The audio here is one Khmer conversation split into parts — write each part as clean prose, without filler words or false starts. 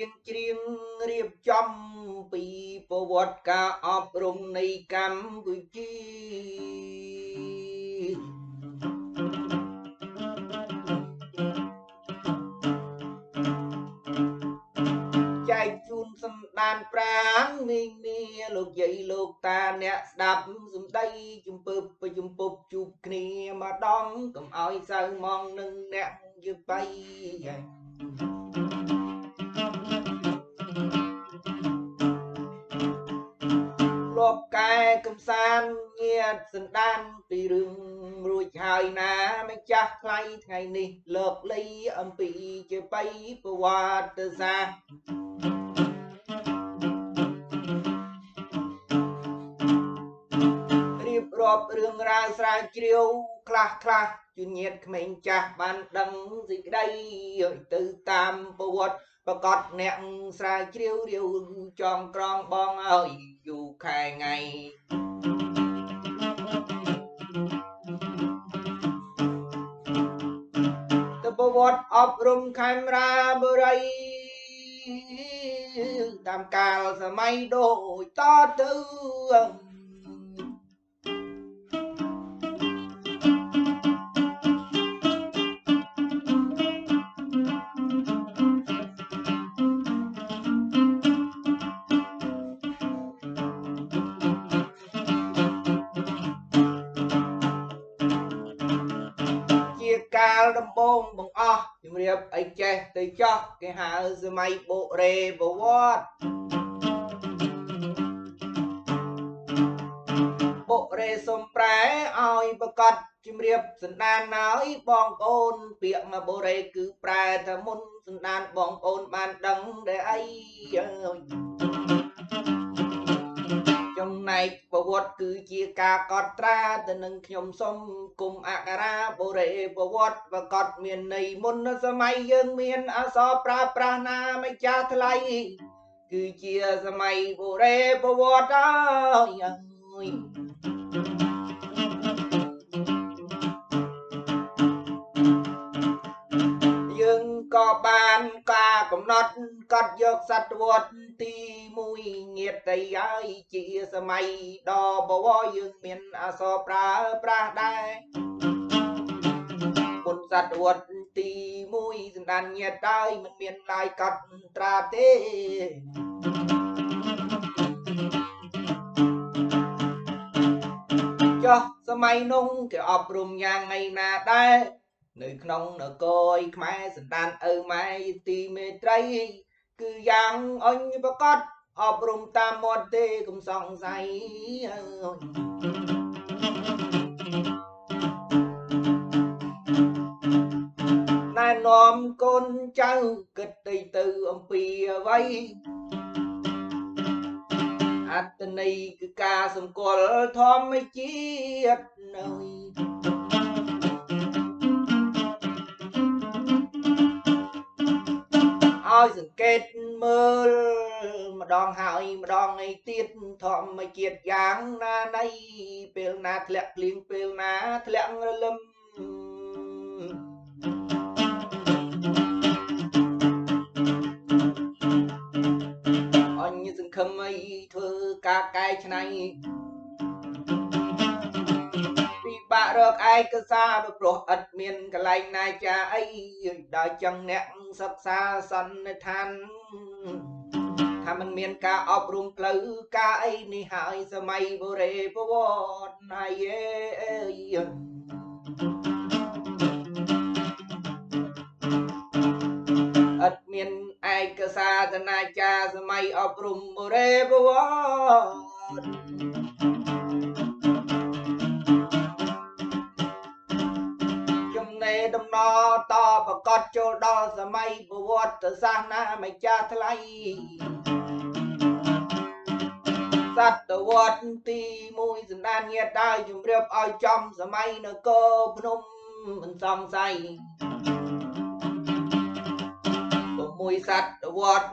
ងច្រៀងរៀបចំពីប្រវត្តិការអប់រំនៃកម្ពុជាចែកជូនសម្ដានប្រាងមីងមាលោកយាយលោកតាអ្នកស្ដាប់សំដីជំពើបជំពប់ជួបគ្នាម្ដងកុំឲ្យសៅមងនឹងអ្នកយឺបៃលបកែកំសាន្តញាតសន្តានពីរឿងរួចហើយណាម្ចាស់ថ្លៃថ្ងៃនេះលើកលៃអំពីជាបៃប្រវត្តិសាស្ត្ររៀបរាប់រឿងរ៉ាវស្រាវជ្រាវខ្លះជំនាញក្មេងចាស់បានដឹងសេចក្តីទៅតាមប្រវត្តិប្រកាសអ្នកស្រាវជ្រាវរាវចងក្រងបងឲ្យយូរខែថ្ងៃទៅប្រវត្តិអប់រំខេមរាបុរីតាមកាលសម័យដូចតទៅកាលដំបងបង្អស់ជំរាបអីចេះទៅចោះគេហៅសម័យបុរេប្រវត្តិបុរេសំប្រែឲ្យប្រកាសជំរាបសន្តានហើយបងប្អូនពាក្យមកបុរេគឺប្រែថាមុនសន្តានបងប្អូនបានដឹងដែលអីចំណែកប្រវត្តិគឺជាការកត់ត្រាទៅនឹងខ្ញុំសុំគុំអក្សរាបុរេប្រវត្តិប្រកាសមានន័យមុនសម័យយើងមានអក្សរប្រើប្រាស់ណាម្ចាស់ថ្លៃគឺជាសម័យបុរេប្រវត្តិហើយយើងក៏បានការកំណត់កត់យកសតវត្សទី1ញាតិហើយជាសម័យដ៏បវរយើងមានអក្សរប្រើប្រាស់ដែរមុនសតវត្សទី1សន្តានញាតិហើយមិនមានឡាយកត់ត្រាទេចុះសម័យនោះគេអប់រំយ៉ាងไงណាដែរនៅក្នុងនគរខ្មែរសន្តានឪម៉ែទីមេត្រីគឺយ៉ាងអញប្រកាសអប់រំតាមមាត់ទេកុំសង្ស័យណែនាំកូនចៅគិតទៅអំពីអ្វីអត្តន័យគឺការសម្គាល់ធម្មជាតិនៅឲ្យសង្កេតមើលម្ដងហើយម្ដងឯទៀតធម្មជាតិយ៉ាងណាណីពេលណាធ្លាក់ភ្លៀងពេលណាធ្លាក់រលឹមអញសង្ឃឹមអីធ្វើការកែច្នៃពិបាករកឯកសារព្រោះឥតមានកន្លែងណាចាអីដល់ចឹងអ្នកសិក្សាសន្និដ្ឋានថាมันមានការអប់រំផ្លូវការអីនេះហើយសម័យបុរេប្រវត្តិហើយឥតមានឯកសារទនាចារសម័យអប់រំបុរេប្រវត្តិដំណរតប្រកាសចូលដល់សម័យប្រវត្តិសាស្ត្រណាម្ចាស់ថ្លៃសតវត្សទី1សន្តានញាតិដែរជំរាបឲ្យចំសម័យនគរភ្នំមិនសង្ស័យ6សតវត្ស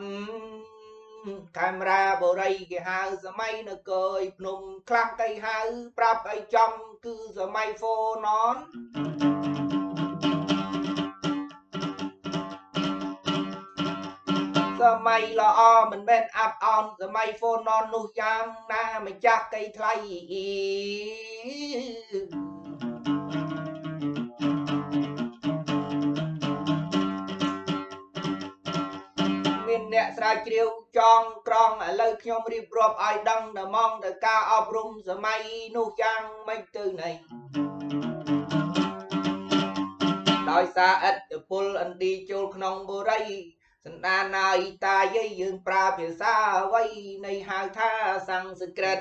កាមេរ៉ាបុរីគេហៅសម័យនគរភ្នំខ្លះគេហៅប្រាប់ឲ្យចំគឺសម័យហ្វូណនស มัยละอมันเป็นอับออนสมัยโฟนอนนุยังนาไม่จักไกลไทยមានអ្នកស្រាវជ្រាវចងក្រងឥឡូវខ្ញុំរៀបរាប់ឲ្យដឹងដល់មកទៅការអប់រំសម័យនោះយ៉ាងម៉េចទៅណីដោយសារឥទ្ធិពលឥណ្ឌាចូលក្នុងបុរីសន្តានណាយតាយាយយើងប្រើភាសាអ្វីនៃហៅថាសំស្ក្រឹត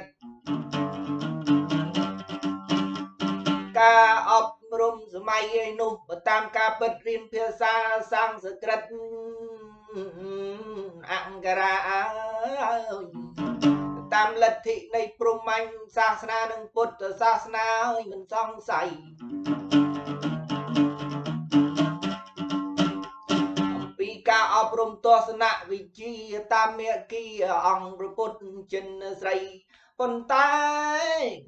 ការអប់រំសម័យឯនោះបើតាមការពិតរៀនភាសាសំស្ក្រឹតអង្គរាតាមលទ្ធិនៃព្រហ្មញ្ញសាសនានិងពុទ្ធសាសនាឲ្យមិនសង្ស័យពីការអប់រំទស្សនវិជ្ជាតាមមេគីអង្គព្រះពុទ្ធចិនស្រីប៉ុន្តែ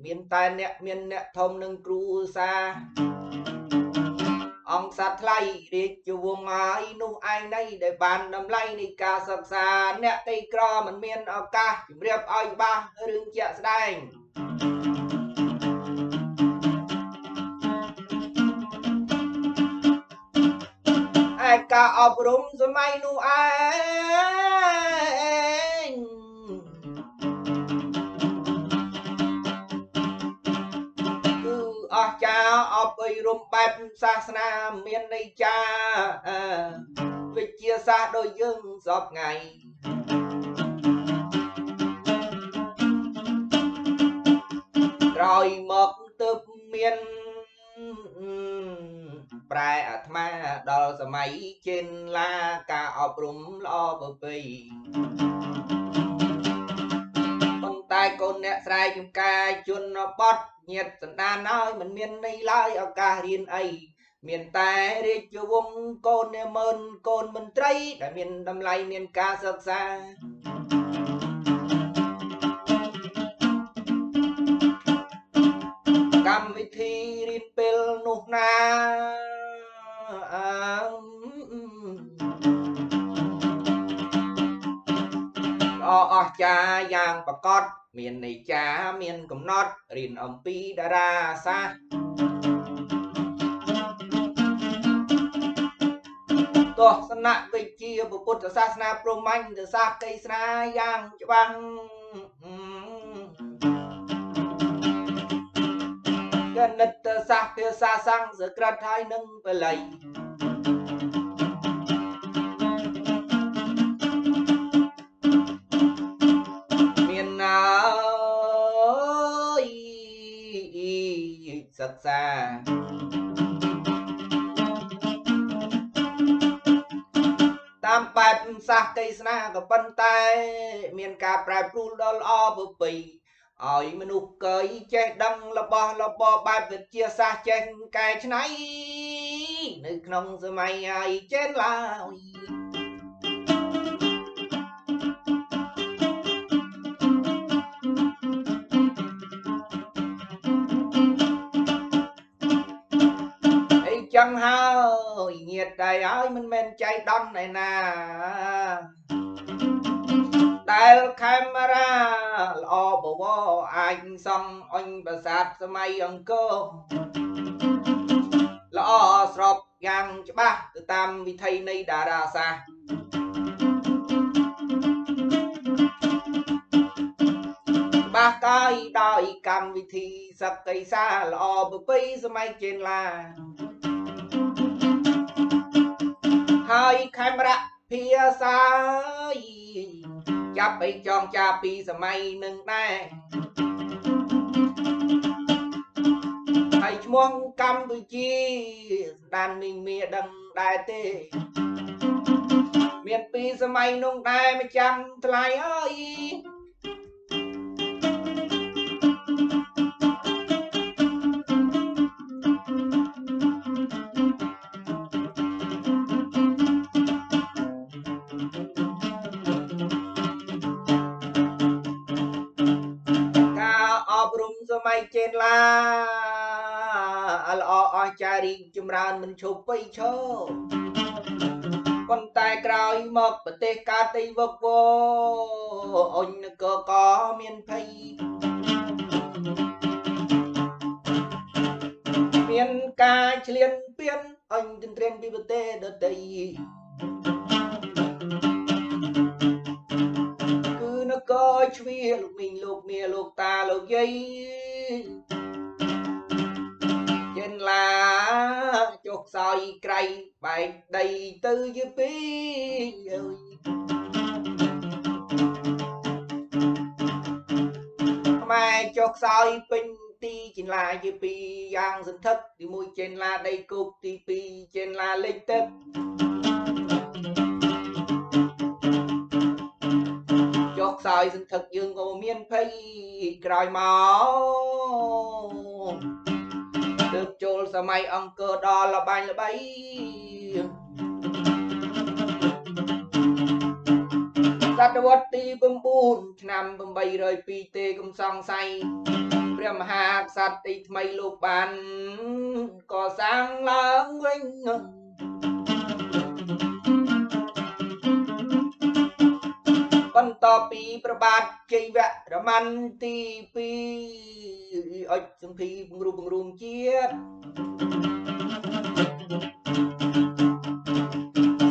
មានតែអ្នកធំនឹងគ្រូសាអង្គសត្វថ្លៃរាជវង្សហើយនោះឯងនៃដែលបានតម្លៃនៃការសិក្សាអ្នកទីក្រមិនមានឱកាសជម្រាបឲ្យច្បាស់រឿងជាក់ស្ដែងឯការអប់រំសម័យនោះឯងគឺអស្ចារ្យអប់រំបែបសាសនាមានន័យចាវិទ្យាសាស្ត្រដូចយើងសពថ្ងៃក្រោយមកទើបមានប្រែអាត្មាដល់សម័យចេនឡាការអប់រំល្អប្រពៃប៉ុន្តែកូនអ្នកស្រែចំការជនបទញាតសន្តានហើយមិនមានន័យឡើយឱកាសរៀនអីមានតែរាជវង្សកូនអ្នកមើលកូនមន្ត្រីដែលមានតម្លៃមានការសិក្សាកម្មវិធីរៀនពេលនោះណាអស្ចារ្យយ៉ាងប្រកបមានន័យចាមានកំណត់រៀនអំពីតារាសាស្ត្រទស្សនវិជ្ជាពុទ្ធសាសនាព្រហ្មញ្ញទសាសកេស្រាយ៉ាងច្បាស់គណិតសាស្ត្រភាសាសំស្ក្រឹតហើយនឹងបាលីមានសិក្សាតាមបែបសាសកេស្នាក៏ប៉ុន្តែមានការប្រែប្រួលដ៏ល្អប្រពៃឲ្យមនុស្សកយចេះដឹងរបស់បែបវិទ្យាសាស្ត្រចេះកែច្នៃនៅក្នុងសម័យឲ្យចេះឡើយចឹងហើយញាតតែហើយមិនមែនចៃដន្យឯណាដែលកាមេរ៉ាល្អបវរអាចសង់អញប្រាសាទសម័យអង្គរល្អស្របយ៉ាងច្បាស់ទៅតាមវិធីនៃតារាសាស្ត្របាសកាយដោយកម្មវិធីសិក្សាល្អប្រពៃសម័យចេនឡាហើយកាមេរ៉ាភាសាចាប់ឲ្យចងចាពីសម័យនឹងដែរហើយឈ្មោះកម្ពុជាស្ដានមីមានដឹងដែរទេមានពីសម័យនោះដែរមិនចាំថ្លៃអើយសម័យចេនឡាល្អអស្ចារ្យរីកចម្រើនមិនឈប់ពេកឈរ ប៉ុន្តែក្រោយមកប្រទេសកើតទីវឹកវអុញនគរក៏មានភ័យមានការឆ្លៀនពៀនអញទន្ទ្រានពីប្រទេសដទៃគឺនគរជ្វាលោកមីងលោកមាលោកតាលោកយាយចេនឡាចុះខ្សោយក្រៃបែកដីទៅជាពីរអើយខ្មែរចុះខ្សោយពេញទីចេនឡាជាពីរយ៉ាងសន្ធឹកទី1ចេនឡាដីគោកទី2ចេនឡាលិចទឹកចុះខ្សោយសន្ធឹកយើងក៏មានភ័យក្រោយមកទើបចូលសម័យអង្គរដល់លបាញ់ល្បីសតវត្សទី9ឆ្នាំ802ទេកុំសង្ស័យព្រះមហាក្សត្រទីថ្មីលោកបានកសាងឡើងវិញបន្តពីប្របាទជ័យវរ្ម័នទី2អុចសំភីបង្រួមជាតិ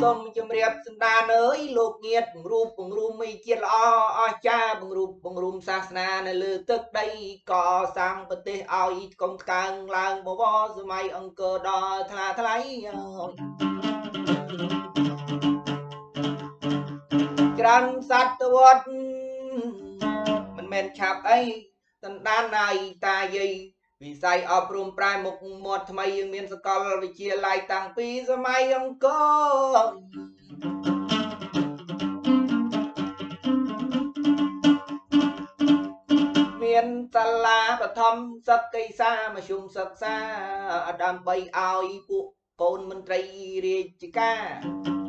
សូមជម្រាបសន្តានអើយលោកញាតបង្រួមមីជាតិល្អអស្ចារ្យបង្រួមសាសនានៅលើទឹកដីកសាងប្រទេសឲ្យកុំកើងឡើងបវរសម័យអង្គរដល់ថ្លៃច្រើនសតវត្សមិនមែនឆាប់អីសន្តានណាយតាយាយវិស័យអប់រំប្រែមុខមាត់ថ្មីយើងមានសកលវិទ្យាល័យតាំងពីសម័យអង្គរមានសាលាបឋមសិក្សាមធ្យមសិក្សាដើម្បីឲ្យពួកកូនមន្ត្រីរាជការ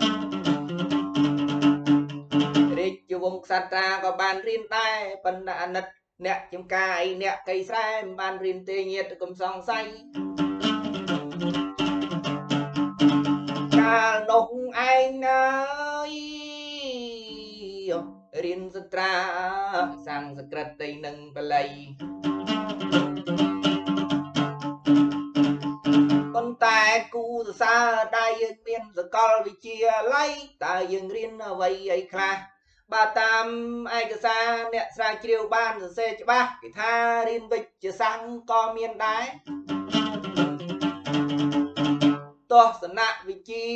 រាជវង្សក្សត្រាក៏បានរៀនដែរប៉ុន្តែអាណិតអ្នកចំការអីអ្នកកៃស្រែមិនបានរៀនទេញាតិកុំសង្ស័យកាលនោះឯងណាយរៀនសត្រាសាំងសក្រិតតីនឹងបល័យប៉ុន្តែគូសរសើរដែលយើងមានសកលវិទ្យាល័យតើយើងរៀនអ្វីអីខ្លះបើតាមឯកសារអ្នកស្រាវជ្រាវបានសរសេរច្បាស់គេថារៀនវិទ្យាសាស្ត្រក៏មានដែរទស្សនវិជ្ជា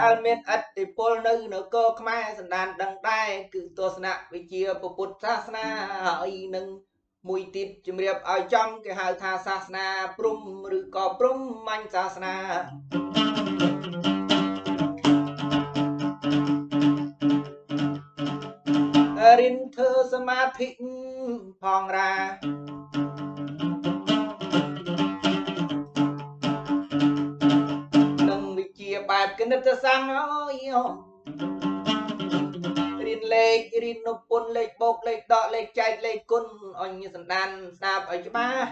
ដែលមានឥទ្ធិពលនៅនគរខ្មែរសន្តានដឹងដែរគឺទស្សនវិជ្ជាពុទ្ធសាសនាហើយនឹងមួយទៀតជំរាបឲ្យចំគេហៅថាសាសនាព្រហ្មឬក៏ព្រហ្មញ្ញសាសនារៀនធ្វើសមាធិផងរានឹងវិជ្ជាបែបគណិតសាស្ត្រអើយរៀនលេខរៀននុពន្ធលេខបូកលេខដកលេខចែកលេខគុណអញសន្តានស្ដាប់ឲ្យច្បាស់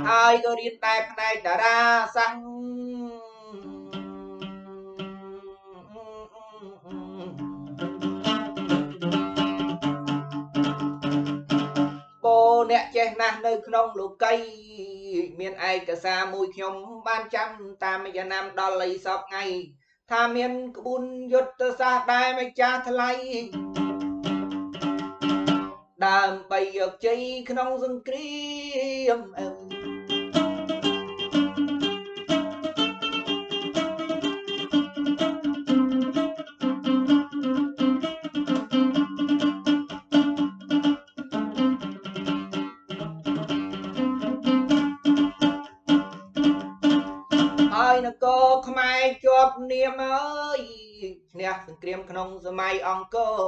ហើយក៏រៀនតែផ្នែកតារាសាស្ត្រពោអ្នកចេះណាស់នៅក្នុងលោកីមានឯកសារមួយខ្ញុំបានចាំតាមយនាមដល់លីសពថ្ងៃថាមានក្បួនយុទ្ធសាស្ត្រដែរម្ចាស់ថ្លៃដើម្បីយកជ័យក្នុងសង្គ្រាមហើយនគរខ្មែរជាប់នាមអើយឈ្នះសង្គ្រាមក្នុងសម័យអង្គរ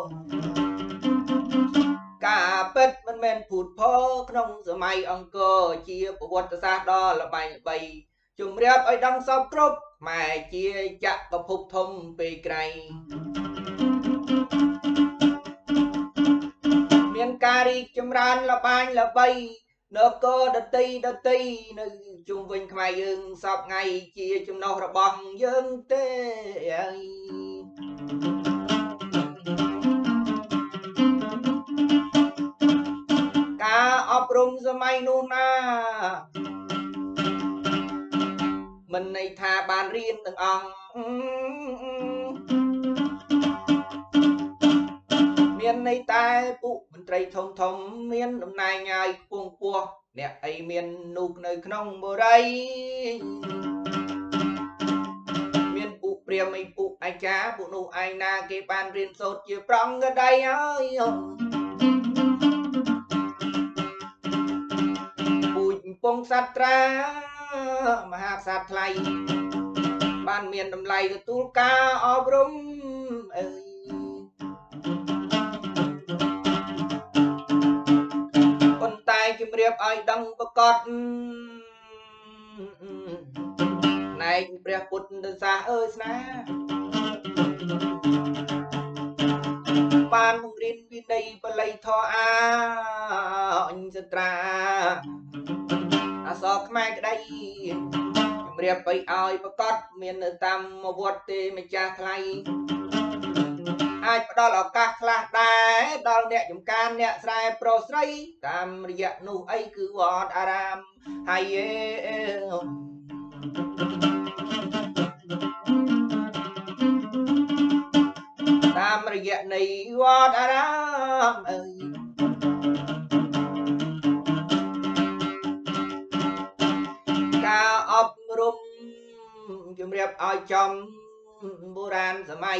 ការពិតមិនមែនភូតផលក្នុងសម័យអង្គរជាប្រវត្តិសាស្ត្រដ៏ល្បីល្បីជំរាបឲ្យដឹងសពគ្រប់ខ្មែរជាចក្រភពធំពេកក្រៃមានការរៀ រីកចម្រើនលបាញ់ល្បីនគរដតីនៅជុំវិញខ្មែរយើងសពថ្ងៃជាចំណុះរបស់យើងទេការអប់រំសម័យនោះណាមិនន័យថាបានរៀនទាំងអង្គមានន័យតែពួកមន្ត្រីធំមានតំណែងឲ្យខ្ពង់ខ្ពស់អ្នកអីមាននូកនៅក្នុងបរិយមានពួកព្រាហ្មណ៍ឯពួកអាចារ្យពួកនោះឯណាគេបានរៀនសូត្រជាប្រងក្តីហើយពូជពងសត្រាមហាក្សត្រថ្លៃបានមានតម្លៃទទួលការអប់រំអើយប៉ុន្តែជំរាបឲ្យដឹងប្រកបណែកព្រះពុទ្ធសាសអើយស្នាបានបង្រៀនវិន័យបល័យធម៌អញសត្រាអសរខ្មែរក្តីជំរាបទៅឲ្យប្រកបមាននៅតាមវត្តទេម្ចាស់ថ្លៃអាចផ្ដល់ឱកាសខ្លះដែរដល់អ្នកចំការអ្នកស្រែប្រុសស្រីតាមរយៈនោះអីគឺវត្តអារាមហើយតាមរយៈនៃវត្តអារាមអើយការអប់រំជំរាបឲ្យចំបុរាណសម័យ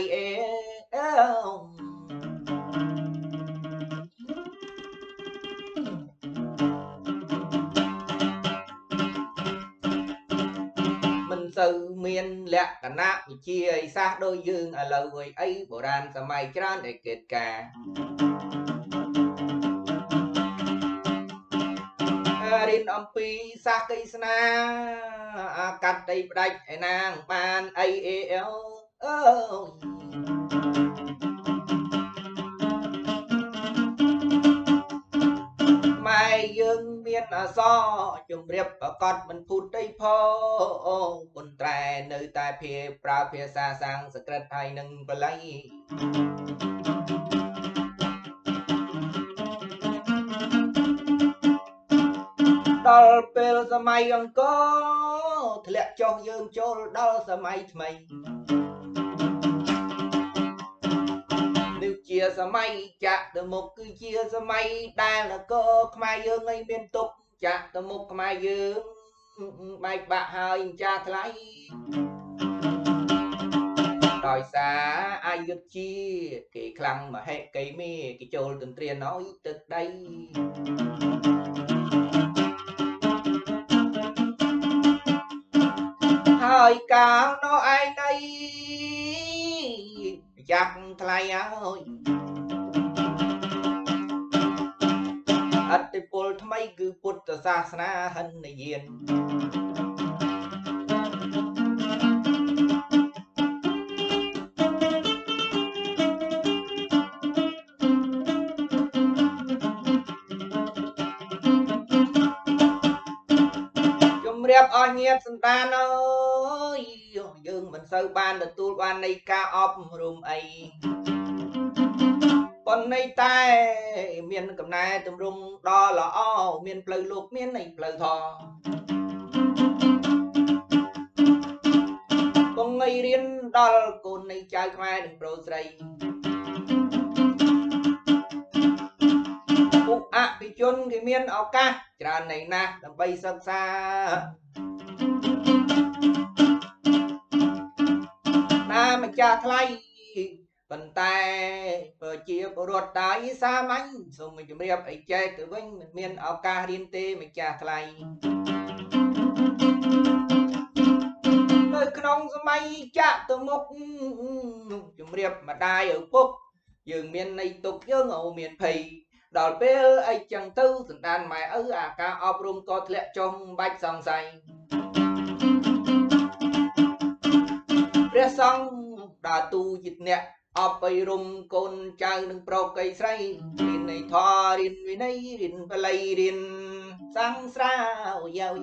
មិនសូវមានលក្ខណៈវិជាសាស្ត្រដូចយើងឥឡូវអីបុរាណសម័យច្រើនតែកិច្ចការរៀនអំពីសាសកេស្នាកាត់ដីផ្ដាច់ឯណាងបានអីម៉ែយើងមានអសរជំរាបប្រកបមិនភូតដីផងប៉ុន្តែនៅតែប្រើភាសាសំស្ក្រឹតហើយនឹងបល័យដល់ពេលសម័យអង្គរធ្លាក់ចុះយើងចូលដល់សម័យថ្មីនេះជាសម័យចាក់ទៅមុខគឺជាសម័យដែលនគរខ្មែរយើងឯងមានទុកចាក់ទៅមុខខ្មែរយើងបែកបាក់ហើយចាថ្លៃដោយសារអយុធជាគេខ្លាំងមហិកេមីគេចូលទន្ទ្រានឲ្យទឹកដីហើយកាលនោះឯងនៃចាក់ថ្លៃហើយអតិពលថ្មីគឺពុទ្ធសាសនាហិនយានជំរាបអស់ញាតិសន្តានអើយយើងមិនសូវបានទទួលបាននៃការអប់រំអីប៉ុន្តែតែមានកំណែទម្រង់ដ៏ល្អមានផ្លូវលោកមាននៃផ្លូវធម៌គង់ឲ្យរៀនដល់កូននៃចៅខ្មែរនិងប្រុសស្រីពួកអភិជនគេមានឱកាសច្រើនណាស់ណាស់ដើម្បីសិក្សាណាម្ចាស់ថ្លៃប៉ុន្តែប្រជាពលរដ្ឋតាយសាមញ្ញសូមជម្រាបអីចេះទៅវិញមិនមានឱកាសរៀនទេម្ចាស់ថ្លៃនៅក្នុងសម័យចាក់ទៅមុខជម្រាបម្ដាយឪពុកយើងមានន័យទុកយើងមានភ័យដល់ពេលអីចឹងទៅសន្តានម៉ែឪអាការអប់រំក៏ធ្លាក់ចុះបាច់សង្ស័យព្រះសង្ឃដើរទូជាអ្នក អបបីរុំកូនចៅនឹងប្រកៃស្រីរៀននៃធររៀនវិន័យរៀនបល័យរៀនសាំងស្រាវយាយ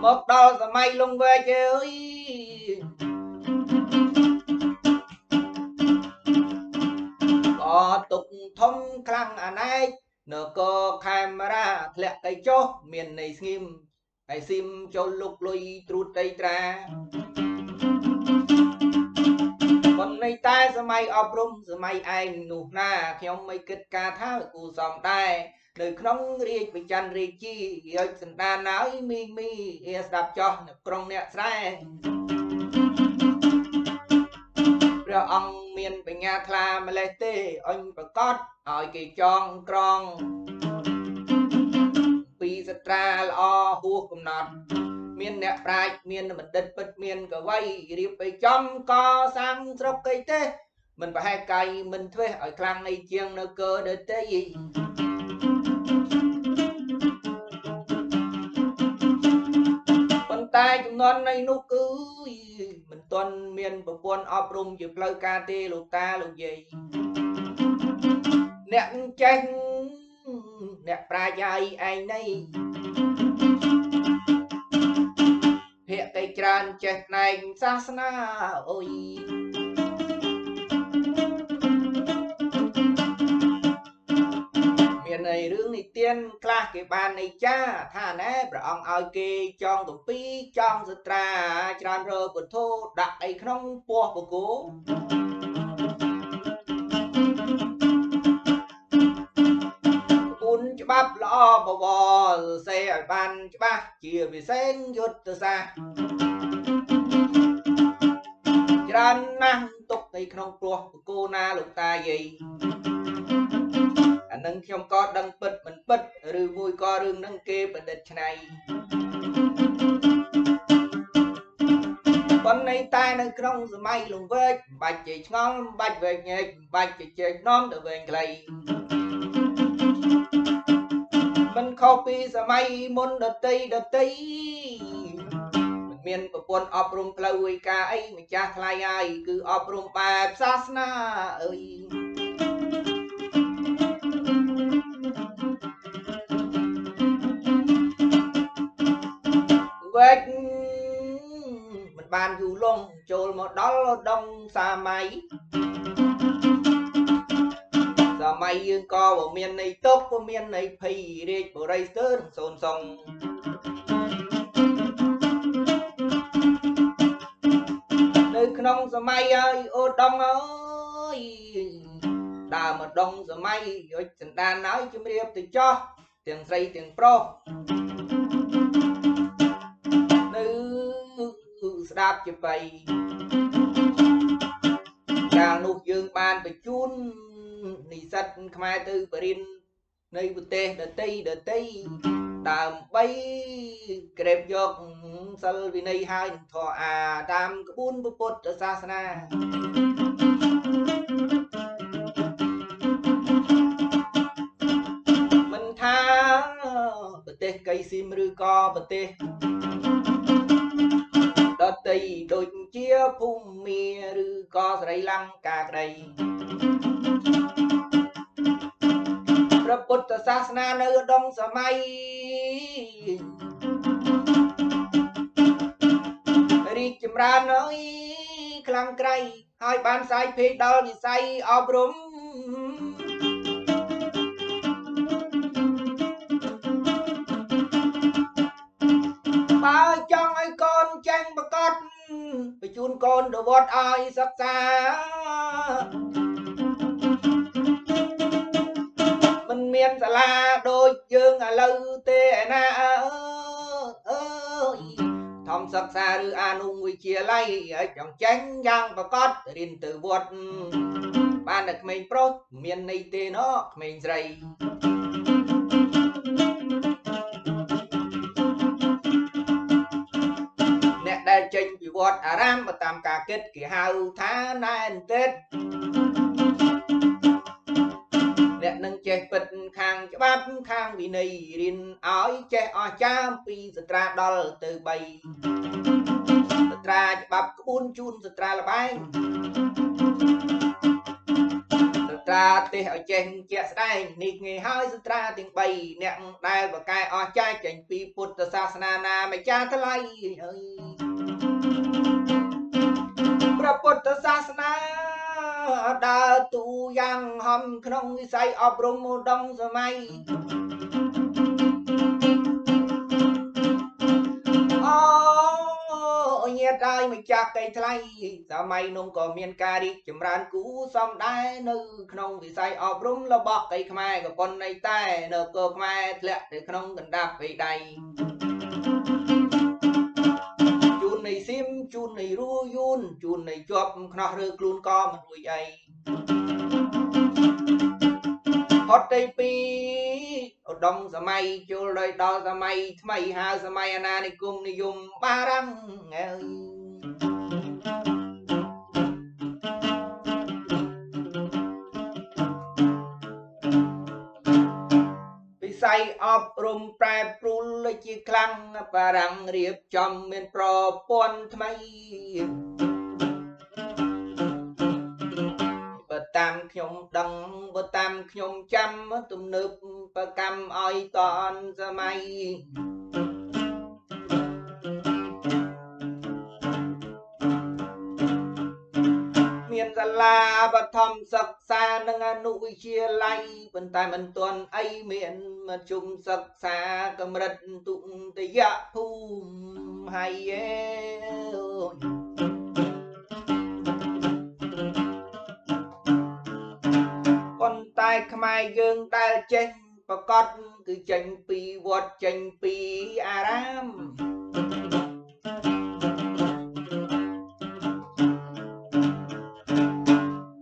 មកដល់សម័យលងវែកអើយក៏ទុកធំខ្លាំងអាណែកនគរខេមរាធ្លាក់ទៅចុះមានន័យស្ងៀមហើយស៊ីមចូលលុកលុយត្រួតដីត្រាប៉ុន្តែតែសម័យអប់រំសម័យឯងនោះណាខ្ញុំមិនគិតការថាគូសំដែរនៅក្នុងរាជវិចិត្ររាជាយកសន្តានហើយមីស្ដាប់ចោះនៅក្រុងអ្នកស្រែព្រះអង្គមានបញ្ញាថ្លាម្លេះទេអញប្រកាសឲ្យគេចងក្រងពីសត្រាល្អហួសកំណត់មានអ្នកប្រាជ្ញមានបណ្ឌិតពិតមានកវីរៀបไปចំកសាងស្រុកកៃទេមិនប្រហែលកាយមិនធ្វេសឲ្យខ្លាំងនៃជាងនៅកើដទៃប៉ុន្តែចំនួននៃនោះគឺមិនទាន់មានប្រព័ន្ធអប់រំជាផ្លូវការទេលោកតាលោកយាយអ្នកចេះអ្នកប្រាជ្ញហើយឯងនេះភាគទៅច្រើនចេះផ្នែកសាសនាអុយមានន័យរឿងនិទានខ្លះគេបានន័យចាថាណែព្រះអង្គឲ្យគេចងកំពីចងសត្រាច្រើនរើពុទ្ធោដាក់អីក្នុងពោះបកោច្បាប់ល្អបវរសេឲ្យបានច្បាស់ជាវិសេសយុទ្ធសាស្ត្រច្រើនណាស់ទុកនៅក្នុងព្រោះបកូណាលោកតាយាយអានឹងខ្ញុំក៏ដឹងពិតមិនពិតឬមួយក៏រឿងនឹងគេប្រឌិតឆ្នៃប៉ុន្តែតែនៅក្នុងសម័យលង្វែកបាច់ជ័យឆ្ងល់បាច់វែកញែកបាច់ជ័យនាំទៅវែងខ្លីមិនខុសពីសម័យមុនដតីមិនមានប្រព័ន្ធអប់រំផ្លូវវិការអីម្ចាស់ថ្លៃហើយគឺអប់រំបែបសាសនាអើយវែកមិនបានយូរលងចូលមកដល់ដងសម័យសម័យយើងក៏មានន័យទុកមានន័យភ័យរាជបរិយស្ទើរសូនសងនៅក្នុងសម័យហើយអូដងអើយដើរមកដងសម័យយុទ្ធសន្តានហើយជំរាបទៅចោះទាំងស្រីទាំងប្រុសនៅស្ដាប់ជាបៃកាលនោះយើងបានបញ្ជូននិស្សិតខ្មែរទៅបរិញ្ញានៃប្រទេសដទៃដើម្បីក្រេបយកសិលវិន័យហើយនឹងធម៌អាតាមក្បួនពុទ្ធសាសនាមិនថាប្រទេសកៃស៊ីមឬក៏ប្រទេសដទៃដូចជាភូមាឬក៏ស្រីលង្កាក្តីព្រះពុទ្ធសាសនានៅឧត្តមសម័យរីកចម្រើនហើយខ្លាំងក្រៃហើយបានផ្សាយភេទដល់វិស័យអប់រំបើចង់ឲ្យកូនចេញប្រកាសបញ្ជូនកូនទៅវត្តឲ្យសិក្សាមិនមានសាលាដូចយើងឥឡូវទេឯណាអើយធម្មសិក្សាឬអនុវិទ្យាល័យឲ្យចង់ចេញយ៉ាងប្រកាសរៀនទៅវត្តបានតែក្មេងប្រុសមានន័យទេណោះក្មេងស្រីអ្នកដែលចេញពីវត្តអារាមតាមការគិតគេហៅថាណែនទេ ច្បាប់ខាងវិន័យរៀនឲ្យចេះអស្ចារ្យពីស្ត្រាដល់ទៅ3ស្ត្រាច្បាប់ក្បួនជូនស្ត្រាល្បែងស្ត្រាទេសឲ្យចេះជាក់ស្ដែងនេះងាយហើយស្ត្រាទាំង3អ្នកដែលបកកែអស្ចារ្យចេញពីពុទ្ធសាសនាណាម្ចាស់ថ្លៃអើយព្រះពុទ្ធសាសនាដើរតួយ៉ាងហំក្នុងវិស័យអប់រំឧត្តមសម័យអូញាតហើយម្ចាស់កៃថ្លៃសម័យនោះក៏មានការរីកចម្រើនគូសំដែរនៅក្នុងវិស័យអប់រំរបស់កៃខ្មែរក៏ប៉ុន្តែតែនៅកោខ្មែរធ្លាក់ទៅក្នុងកណ្ដាប់បេដៃជូននៃសៀមជូននៃរួយូនជូននៃជាប់ខ្នោះឬខ្លួនក៏មិនរួយអីហត់ទៅពីឧត្តមសម័យចូលដល់សម័យថ្មីហៅសម័យអាណានិគមនិយមបារាំងអើយវិស័យអប់រំប្រែប្រួលជាខ្លាំងបារាំងរៀបចំមានប្រព័ន្ធថ្មីបើតាមខ្ញុំដឹងបើតាមខ្ញុំចាំទំនើបប្រកម្មឲ្យតនសម័យមានសាលាបឋមសិក្សានិងអនុវិទ្យាល័យប៉ុន្តែមិនទាន់អីមានមធ្យមសិក្សាកម្រិតទុតិយភូមិហើយប៉ុន្តែខ្មែរយើងដែលចេញប្រកបគឺចេញពីវត្តចេញពីអារាម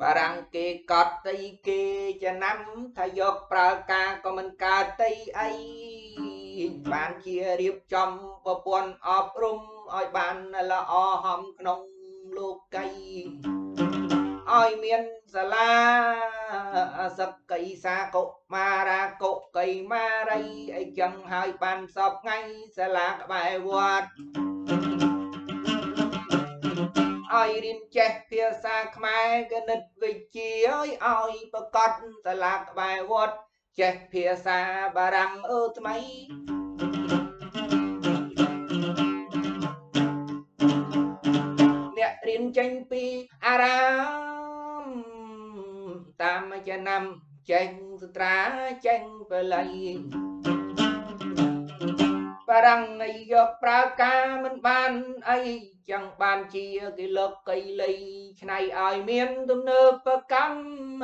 បារាំងគេកត់ទីគេចំណាំថាយកប្រើការក៏មិនកើតទីអីបានជារៀបចំប្រព័ន្ធអប់រំឲ្យបានល្អហំក្នុងលោកីឲ្យមានសាលាសិក្ីសាកុមារាកុកៃមារីអីចឹងហើយបានសពថ្ងៃសាលាក្បែរវត្តឲ្យរៀនចេះភាសាខ្មែរគណិតវិទ្យាឲ្យប្រកបសាលាក្បែរវត្តចេះភាសាបារាំងថ្មីអ្នករៀនចេញពីអារាមតាមចំណាំចេញស្ត្រាចេញបល័យបារាំងយកប្រើការមិនបានអីចឹងបានជាគេលកកៃលៃឆ្នៃឲ្យមានទំនើបកម្ម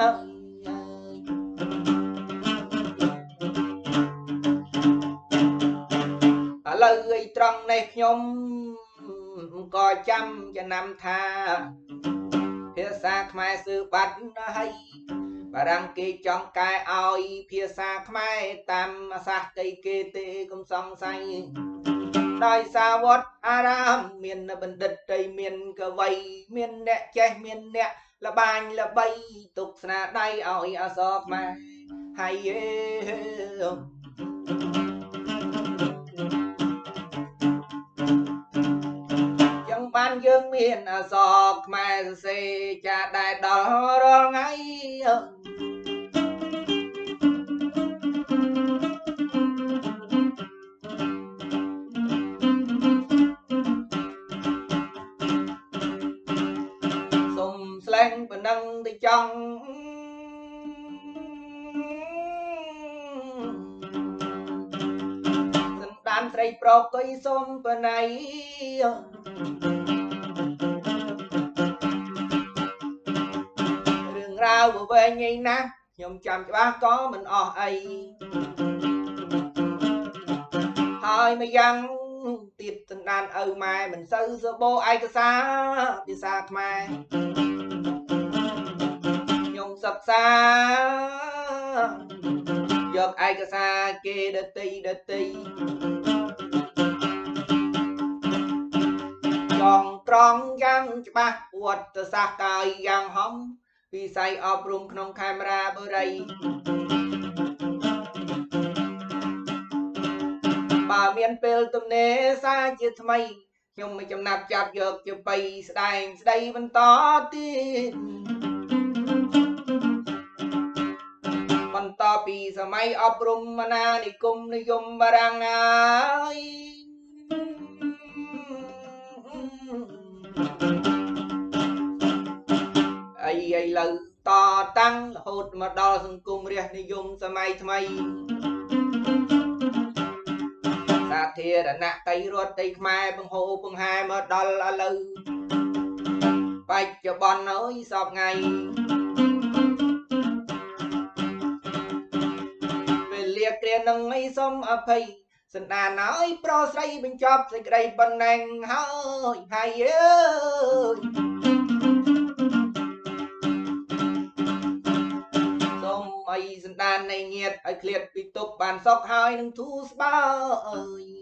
ឥឡូវឯត្រង់នេះខ្ញុំក៏ចាំចំណាំថាភាសាខ្មែរស៊ើបាត់ហើយបារាំងគេចង់កែឲ្យភាសាខ្មែរតាមសាសកៃគេទេកុំសង្ស័យដោយសារវត្តអារាមមានបណ្ឌិតតីមានកវីមានអ្នកចេះមានអ្នកលបាញល្បីទុកស្នាដៃឲ្យអសរខ្មែរហើយយ៉ាងបានយើងមានអសរខ្មែរសរសេរចាដែរដល់រាល់ថ្ងៃប៉ុណ្ណឹងទៅចង់សន្តានស្រីប្រកុយសុំបណៃរឿងរ៉ាវវែងឯណាខ្ញុំចាំច្បាស់ក៏មិនអស់អីហើយម្យ៉ាងទៀតសន្តានឪម៉ែមិនសូវសបោឯកសារភាសាខ្មែរសិក្សាយកឯកសារគេដតីចងត្រង់យ៉ាងច្បាស់វត្តសាស្ត្រកាយយ៉ាងហំវិស័យអប់រំក្នុងខេមរាបុរី មានពេលទំនេរសាជាថ្មីខ្ញុំមិនចំណាប់ចាប់យកជាបៃស្ដែងស្ដីបន្តទៀតបន្តពីសម័យអប់រំអាណានិគមនិយមបារាំងហើយអីឥឡូវតតាំងរហូតមកដល់សង្គមរាស្ត្រនិយមសម័យថ្មីសាធារណតីរដ្ឋដីខ្មែរបង្ហូរបង្ហាមកដល់ឥឡូវបច្ចុប្បន្នអើយសពថ្ងៃពេលលាគ្រានឹងអីសុំអភ័យសន្តានហើយប្រុសស្រីបញ្ចប់សេចក្តីប៉ុណ្ណឹងហើយហើយអើយសុំអីសន្តាននៃញាតឲ្យឃ្លាតពីទុកបានសុខហើយនឹងធូរស្បើយ